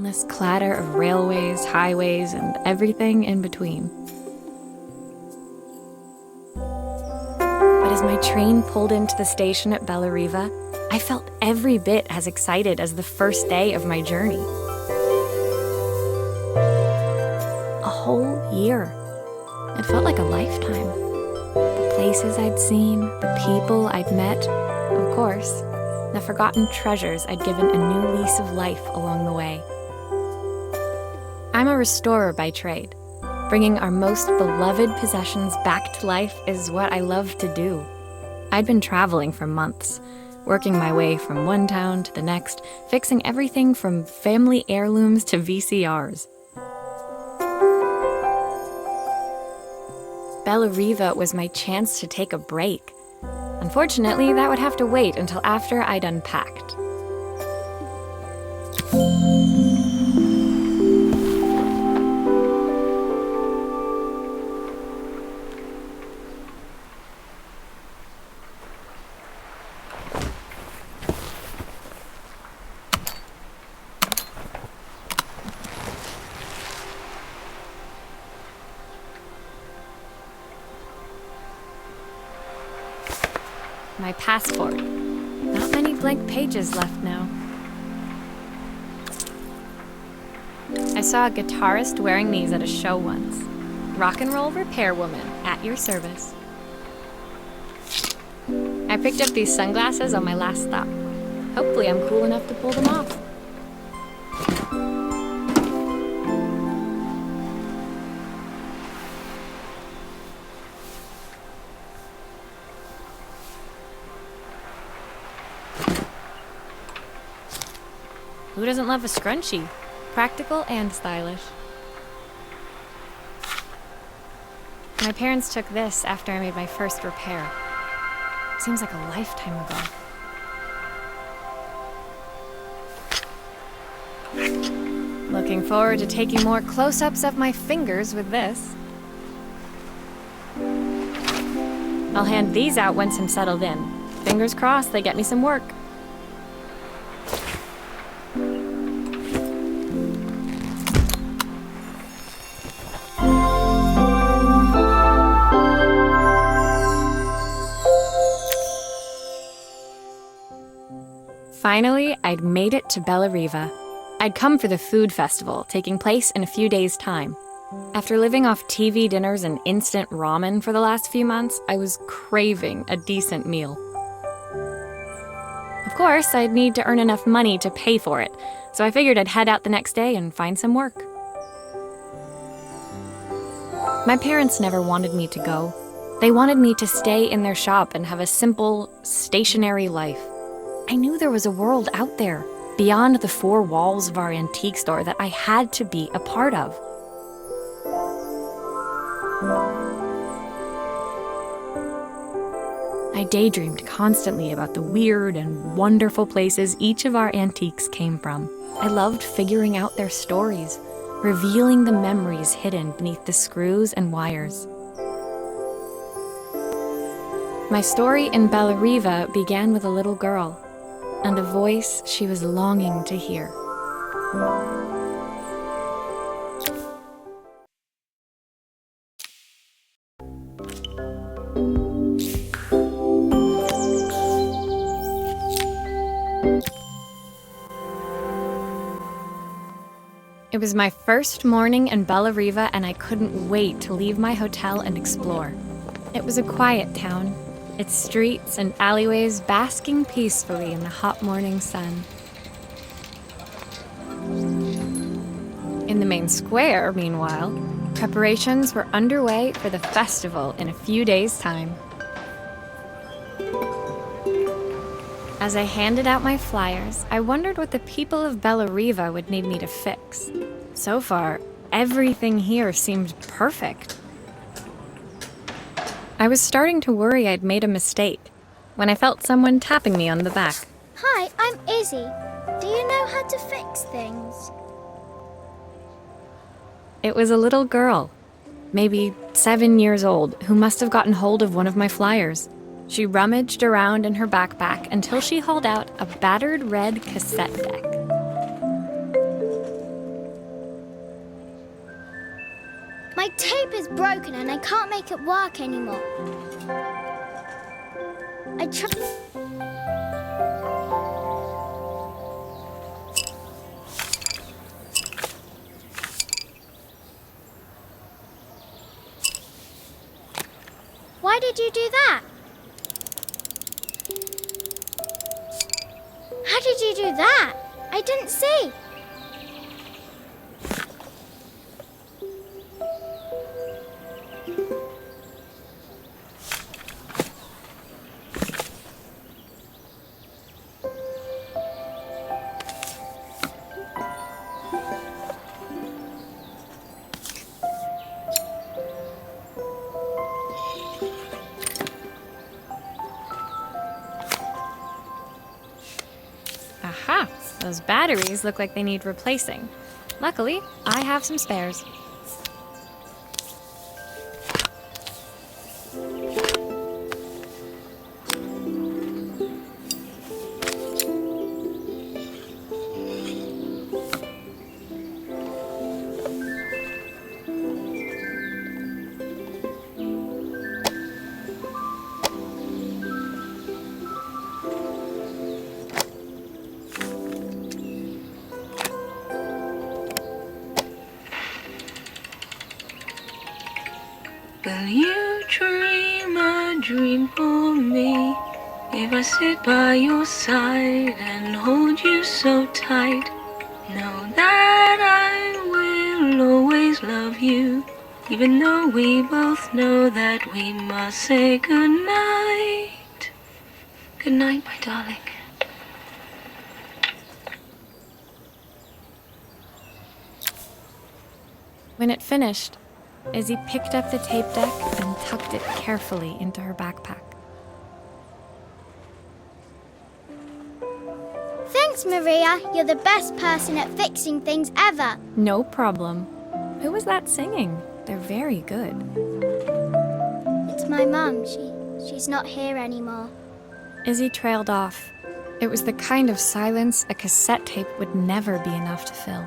monotonous clatter of railways, highways, and everything in between. But as my train pulled into the station at Bellariva, I felt every bit as excited as the first day of my journey. A whole year. It felt like a lifetime. The places I'd seen, the people I'd met, of course, the forgotten treasures I'd given a new lease of life along the way. I'm a restorer by trade. Bringing our most beloved possessions back to life is what I love to do. I'd been traveling for months, working my way from one town to the next, fixing everything from family heirlooms to VCRs. Bellariva was my chance to take a break. Unfortunately, that would have to wait until after I'd unpacked. My passport. Not many blank pages left now. I saw a guitarist wearing these at a show once. Rock and roll repair woman, at your service. I picked up these sunglasses on my last stop. Hopefully I'm cool enough to pull them off. Who doesn't love a scrunchie? Practical and stylish. My parents took this after I made my first repair. Seems like a lifetime ago. Looking forward to taking more close-ups of my fingers with this. I'll hand these out once I'm settled in. Fingers crossed they get me some work. Finally, I'd made it to Bellariva. I'd come for the food festival, taking place in a few days' time. After living off TV dinners and instant ramen for the last few months, I was craving a decent meal. Of course, I'd need to earn enough money to pay for it, so I figured I'd head out the next day and find some work. My parents never wanted me to go. They wanted me to stay in their shop and have a simple, stationary life. I knew there was a world out there, beyond the four walls of our antique store, that I had to be a part of. I daydreamed constantly about the weird and wonderful places each of our antiques came from. I loved figuring out their stories, revealing the memories hidden beneath the screws and wires. My story in Bellariva began with a little girl, and a voice she was longing to hear. It was my first morning in Bellariva, and I couldn't wait to leave my hotel and explore. It was a quiet town, its streets and alleyways basking peacefully in the hot morning sun. In the main square, meanwhile, preparations were underway for the festival in a few days' time. As I handed out my flyers, I wondered what the people of Bellariva would need me to fix. So far, everything here seemed perfect. I was starting to worry I'd made a mistake when I felt someone tapping me on the back. Hi, I'm Izzy. Do you know how to fix things? It was a little girl, maybe 7 years old, who must have gotten hold of one of my flyers. She rummaged around in her backpack until she hauled out a battered red cassette deck. My tape is broken and I can't make it work anymore. I tried. Why did you do that? How did you do that? I didn't see. Aha! Those batteries look like they need replacing. Luckily, I have some spares. Will you dream a dream for me? If I sit by your side and hold you so tight, know that I will always love you, even though we both know that we must say goodnight. Good night, my darling. When it finished, Izzy picked up the tape deck and tucked it carefully into her backpack. Thanks, Maria. You're the best person at fixing things ever. No problem. Who was that singing? They're very good. It's my mum. She's not here anymore. Izzy trailed off. It was the kind of silence a cassette tape would never be enough to fill.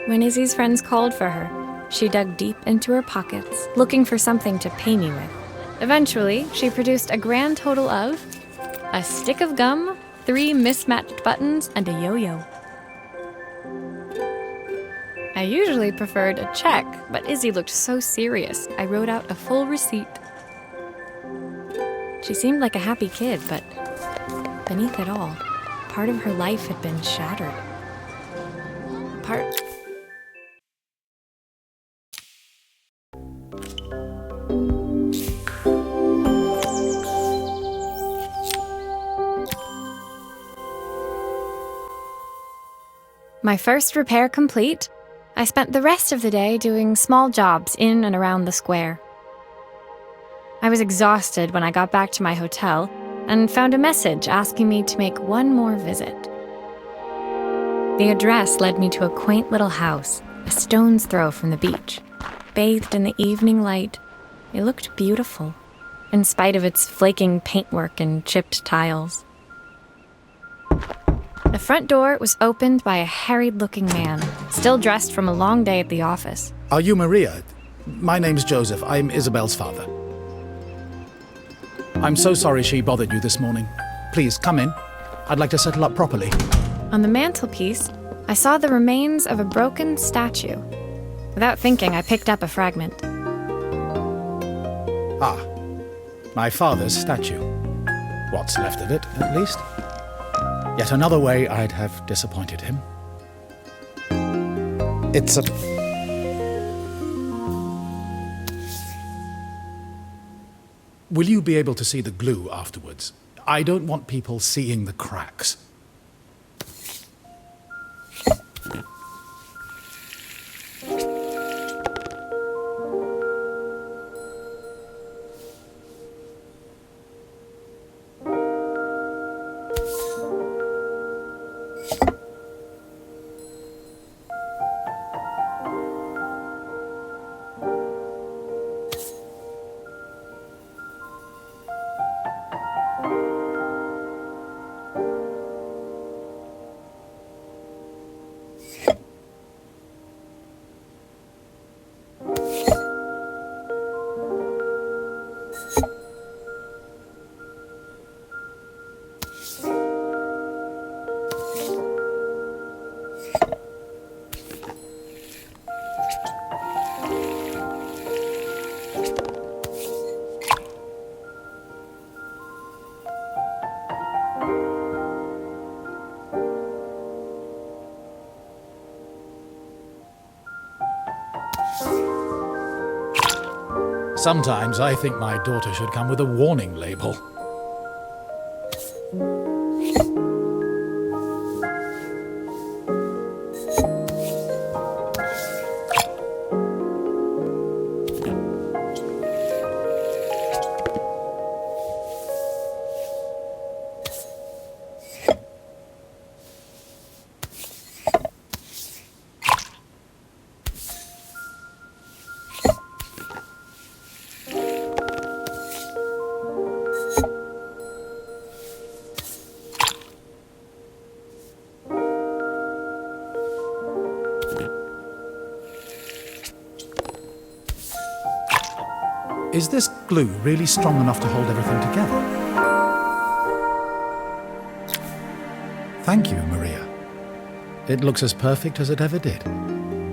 When Izzy's friends called for her, she dug deep into her pockets, looking for something to pay me with. Eventually, she produced a grand total of a stick of gum, 3 mismatched buttons, and a yo-yo. I usually preferred a check, but Izzy looked so serious, I wrote out a full receipt. She seemed like a happy kid, but beneath it all, part of her life had been shattered. My first repair complete, I spent the rest of the day doing small jobs in and around the square. I was exhausted when I got back to my hotel and found a message asking me to make one more visit. The address led me to a quaint little house, a stone's throw from the beach. Bathed in the evening light, it looked beautiful, in spite of its flaking paintwork and chipped tiles. The front door was opened by a harried-looking man, still dressed from a long day at the office. Are you Maria? My name's Joseph. I'm Isabel's father. I'm so sorry she bothered you this morning. Please, come in. I'd like to settle up properly. On the mantelpiece, I saw the remains of a broken statue. Without thinking, I picked up a fragment. Ah, my father's statue. What's left of it, at least. Yet another way I'd have disappointed him. It's a... Will you be able to see the glue afterwards? I don't want people seeing the cracks. Sometimes I think my daughter should come with a warning label. Is this glue really strong enough to hold everything together? Thank you, Maria. It looks as perfect as it ever did.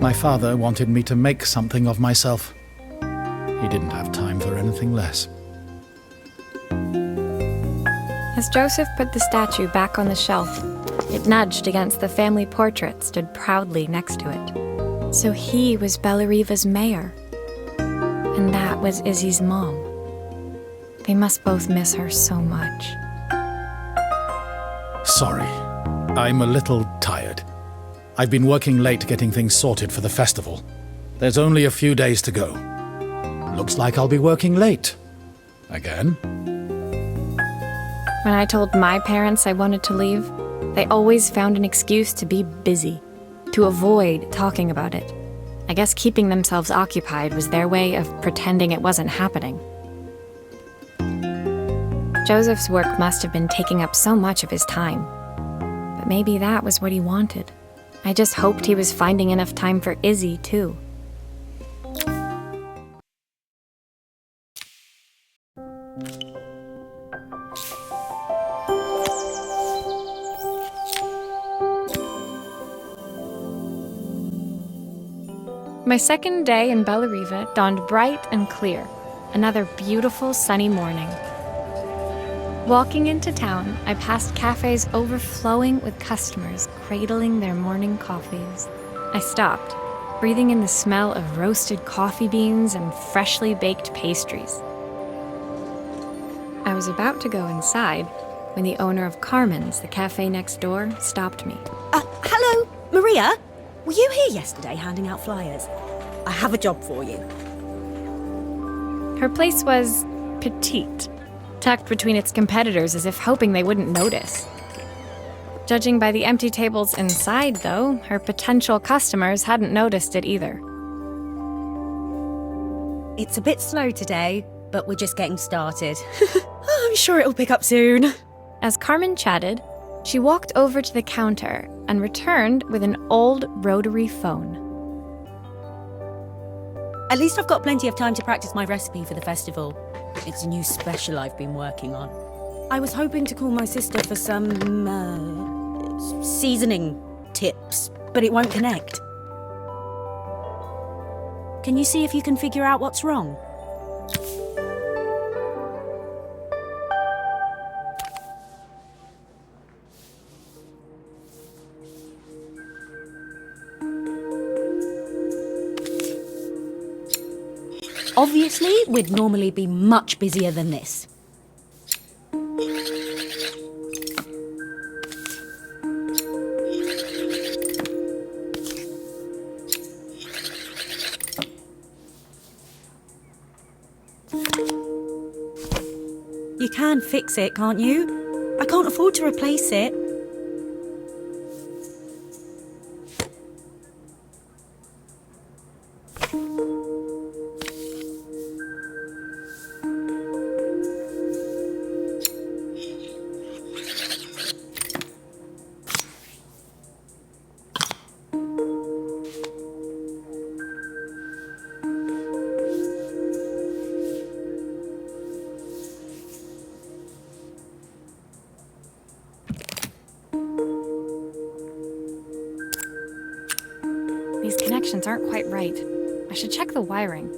My father wanted me to make something of myself. He didn't have time for anything less. As Joseph put the statue back on the shelf, it nudged against the family portrait stood proudly next to it. So he was Bellariva's mayor. And that was Izzy's mom. They must both miss her so much. Sorry, I'm a little tired. I've been working late getting things sorted for the festival. There's only a few days to go. Looks like I'll be working late. Again? When I told my parents I wanted to leave, they always found an excuse to be busy, to avoid talking about it. I guess keeping themselves occupied was their way of pretending it wasn't happening. Joseph's work must have been taking up so much of his time. But maybe that was what he wanted. I just hoped he was finding enough time for Izzy, too. My second day in Bellariva dawned bright and clear, another beautiful sunny morning. Walking into town, I passed cafes overflowing with customers cradling their morning coffees. I stopped, breathing in the smell of roasted coffee beans and freshly baked pastries. I was about to go inside when the owner of Carmen's, the cafe next door, stopped me. Hello, Maria? Were you here yesterday handing out flyers? I have a job for you. Her place was petite, tucked between its competitors as if hoping they wouldn't notice. Judging by the empty tables inside, though, her potential customers hadn't noticed it either. It's a bit slow today, but we're just getting started. I'm sure it'll pick up soon. As Carmen chatted, she walked over to the counter and returned with an old rotary phone. At least I've got plenty of time to practice my recipe for the festival. It's a new special I've been working on. I was hoping to call my sister for some, seasoning tips, but it won't connect. Can you see if you can figure out what's wrong? Obviously, we'd normally be much busier than this. You can fix it, can't you? I can't afford to replace it. These connections aren't quite right. I should check the wiring.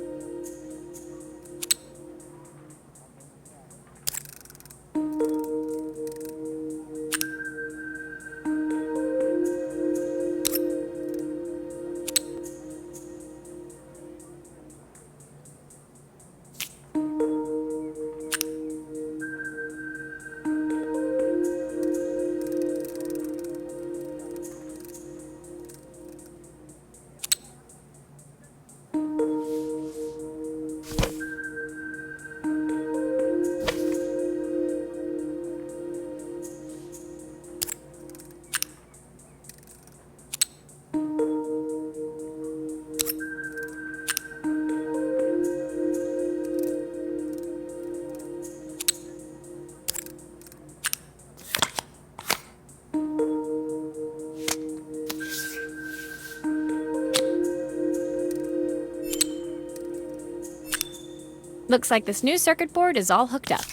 Looks like this new circuit board is all hooked up.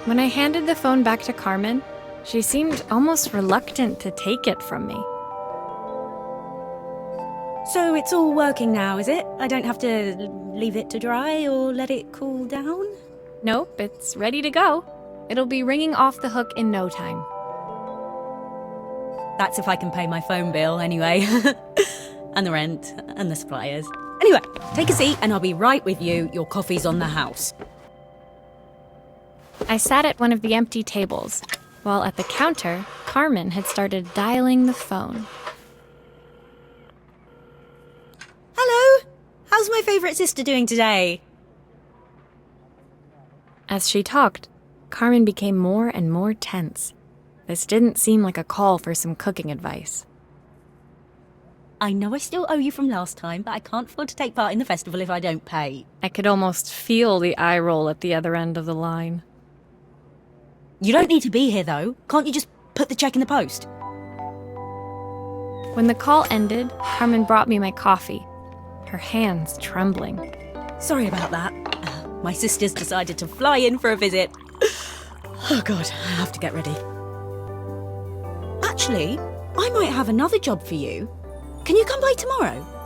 When I handed the phone back to Carmen, she seemed almost reluctant to take it from me. So it's all working now, is it? I don't have to leave it to dry or let it cool down? Nope, it's ready to go. It'll be ringing off the hook in no time. That's if I can pay my phone bill anyway. And the rent and the suppliers. Anyway, take a seat and I'll be right with you. Your coffee's on the house. I sat at one of the empty tables, while at the counter, Carmen had started dialing the phone. Hello? How's my favourite sister doing today? As she talked, Carmen became more and more tense. This didn't seem like a call for some cooking advice. I know I still owe you from last time, but I can't afford to take part in the festival if I don't pay. I could almost feel the eye roll at the other end of the line. You don't need to be here, though. Can't you just put the check in the post? When the call ended, Carmen brought me my coffee, her hands trembling. Sorry about that. My sister's decided to fly in for a visit. Oh, God, I have to get ready. Actually, I might have another job for you. Can you come by tomorrow?